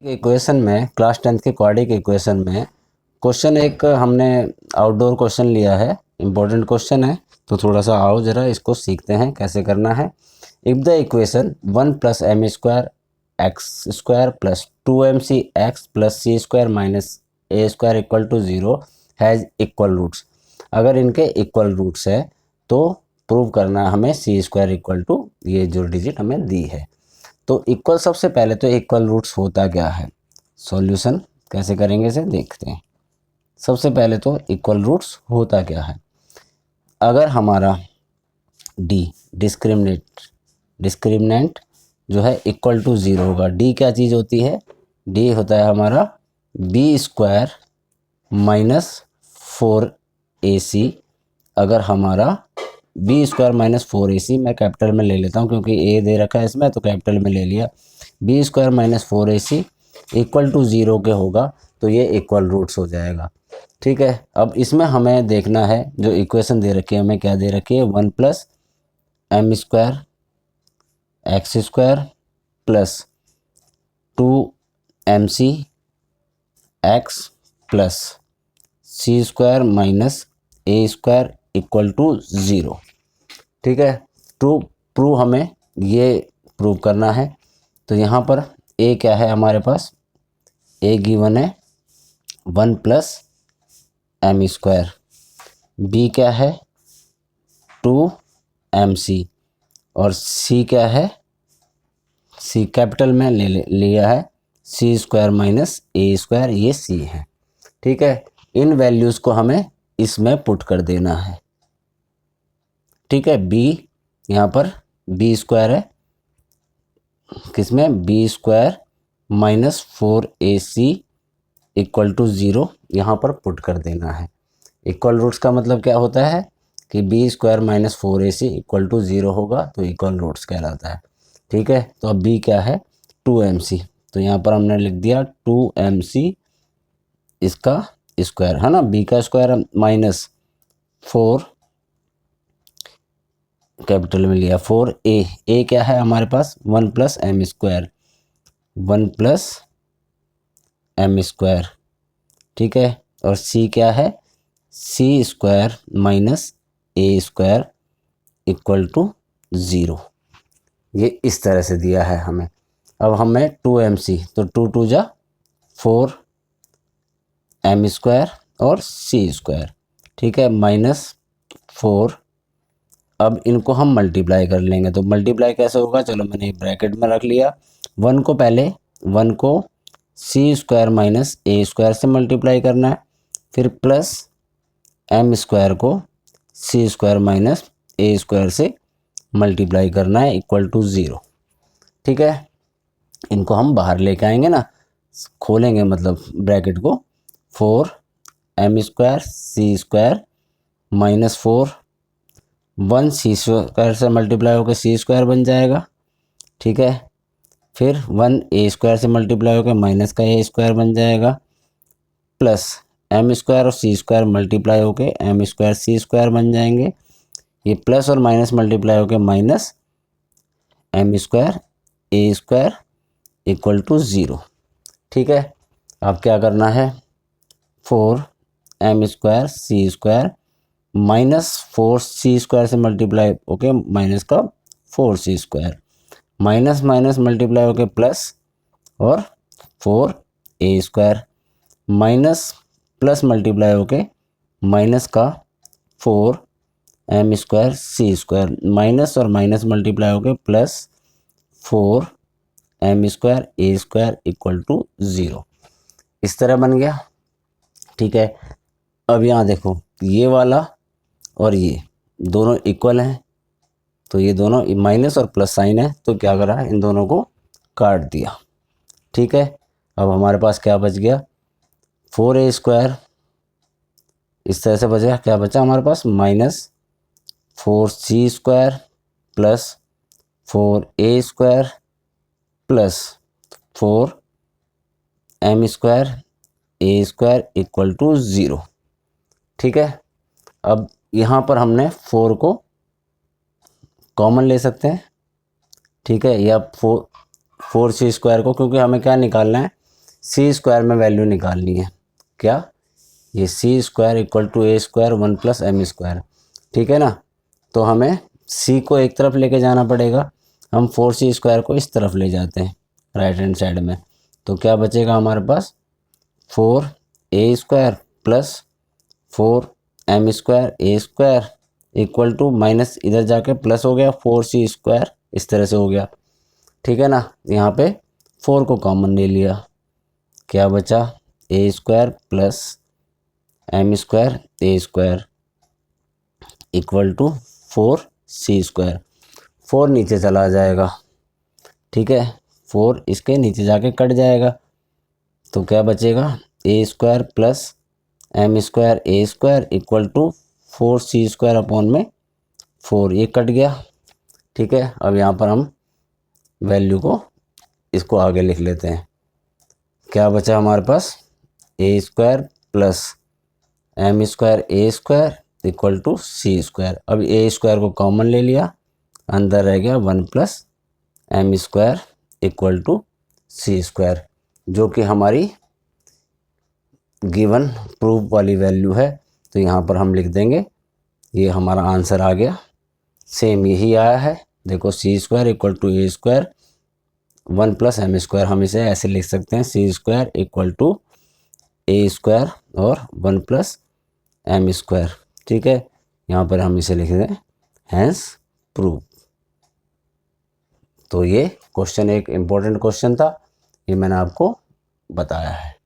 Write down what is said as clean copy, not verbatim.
Equation में class 10th के quadratic equation में क्वेश्चन एक हमने आउटडोर क्वेश्चन लिया है। इम्पोर्टेंट क्वेश्चन है, तो थोड़ा सा आओ जरा इसको सीखते हैं कैसे करना है। If the equation 1 + m² x² + 2mc x + c² - a² = 0 has equal roots. अगर इनके इक्वल रूट्स है तो प्रूव करना है हमें c² = ये जो डिजिट हमें दी है। तो इक्वल, सबसे पहले तो इक्वल रूट्स होता क्या है, सॉल्यूशन कैसे करेंगे इसे देखते हैं। सबसे पहले तो इक्वल रूट्स होता क्या है। अगर हमारा डी डिस्क्रिमिनेंट जो है इक्वल टू 0 होगा। डी क्या चीज़ होती है, डी होता है हमारा b² - 4ac। अगर हमारा b² - 4ac, मैं कैपिटल में ले लेता हूँ क्योंकि a दे रखा है इसमें, तो कैपिटल में ले लिया। b² - 4ac इक्वल टू 0 के होगा तो ये इक्वल रूट्स हो जाएगा। ठीक है, अब इसमें हमें देखना है जो इक्वेशन दे रखी है, हमें क्या दे रखी है, 1 + m² x² + 2mc x + c² - a² = 0। ठीक है, प्रूव हमें ये प्रूव करना है। तो यहाँ पर a क्या है हमारे पास, a गिवन है 1 + m², b क्या है 2mc और c क्या है, c कैपिटल में लिया है c² - a², ये c है। ठीक है, इन वैल्यूज़ को हमें इसमें पुट कर देना है। ठीक है, b यहाँ पर b² है, किसमें, b² - 4ac = 0 यहाँ पर पुट कर देना है। इक्वल रूट्स का मतलब क्या होता है कि b² - 4ac = 0 होगा तो इक्वल रूट्स कहलाता है। ठीक है, तो अब b क्या है 2mc, तो यहाँ पर हमने लिख दिया 2mc इसका स्क्वायर है ना, b का स्क्वायर -4 कैपिटल में लिया 4a क्या है हमारे पास 1 + m², 1 + m²। ठीक है, और c क्या है c² - a² = 0। ये इस तरह से दिया है हमें। अब हमें 2mc, तो 2 × 2 = 4 m² और c²। ठीक है, -4। अब इनको हम मल्टीप्लाई कर लेंगे, तो मल्टीप्लाई कैसे होगा, चलो मैंने ब्रैकेट में रख लिया। 1 को c² - a² से मल्टीप्लाई करना है, फिर प्लस m² को c² - a² से मल्टीप्लाई करना है = 0। ठीक है, इनको हम बाहर लेके आएंगे ना, खोलेंगे मतलब ब्रैकेट को, 4m² c² -4 1 c² से मल्टीप्लाई होकर c² बन जाएगा। ठीक है, फिर 1 a² से मल्टीप्लाई होकर माइनस का a² बन जाएगा, प्लस m² और c² मल्टीप्लाई होकर m² c² बन जाएंगे। ये प्लस और माइनस मल्टीप्लाई होकर माइनस m² a² = 0। ठीक है, अब क्या करना है, 4m² c² -4c² से मल्टीप्लाई ओके माइनस का 4c², माइनस माइनस मल्टीप्लाई होके प्लस और 4a² माइनस प्लस मल्टीप्लाई होके माइनस का 4m² c² माइनस और माइनस मल्टीप्लाई होके प्लस 4m² a² = 0। इस तरह बन गया। ठीक है, अब यहाँ देखो, ये वाला और ये दोनों इक्वल हैं, तो ये दोनों माइनस और प्लस साइन है, तो क्या करा, इन दोनों को काट दिया। ठीक है, अब हमारे पास क्या बच गया, 4a² इस तरह से बचा, क्या बचा हमारे पास, -4c² + 4a² + 4m² a² = 0। ठीक है, अब यहाँ पर हमने 4 को कॉमन ले सकते हैं। ठीक है, या 4c² को, क्योंकि हमें क्या निकालना है, सी स्क्वायर में वैल्यू निकालनी है। क्या? ये C square equal to A square 1 plus M square, ठीक है ना। तो हमें सी को एक तरफ लेके जाना पड़ेगा, हम 4c स्क्वायर को इस तरफ ले जाते हैं राइट हैंड साइड में। तो क्या बचेगा हमारे पास? 4a square plus 4m square A square equal to minus इधर जाके प्लस हो गया 4c स्क्वायर, इस तरह से हो गया, ठीक है ना। यहाँ पे 4 को कॉमन ले लिया, क्या बचा? A square plus M square A square equal to 4c square. 4 नीचे चला जाएगा, ठीक है, 4 इसके नीचे जाके कट जाएगा, तो क्या बचेगा? A square plus M square A square equal to 4c square upon में 4, ये कट गया, ठीक है। अब यहाँ पर हम वैल्यू को इसको आगे लिख लेते हैं। क्या बचा हमारे पास? A square plus M square A square equal to c square. अब ए स्क्वायर को कॉमन ले लिया, अंदर रह गया 1 plus M square equal to c square, जो कि हमारी गिवन प्रूफ वाली वैल्यू है। तो यहाँ पर हम लिख देंगे, ये हमारा आंसर आ गया, सेम यही आया है। देखो c square equal to A square 1 plus M square, हम इसे ऐसे लिख सकते हैं, c square equal to A square और 1 प्लस एम स्क्वायर, ठीक है। यहाँ पर हम इसे लिख दें हैंस प्रूफ। तो ये क्वेश्चन एक इम्पोर्टेंट क्वेश्चन था, ये मैंने आपको बताया है।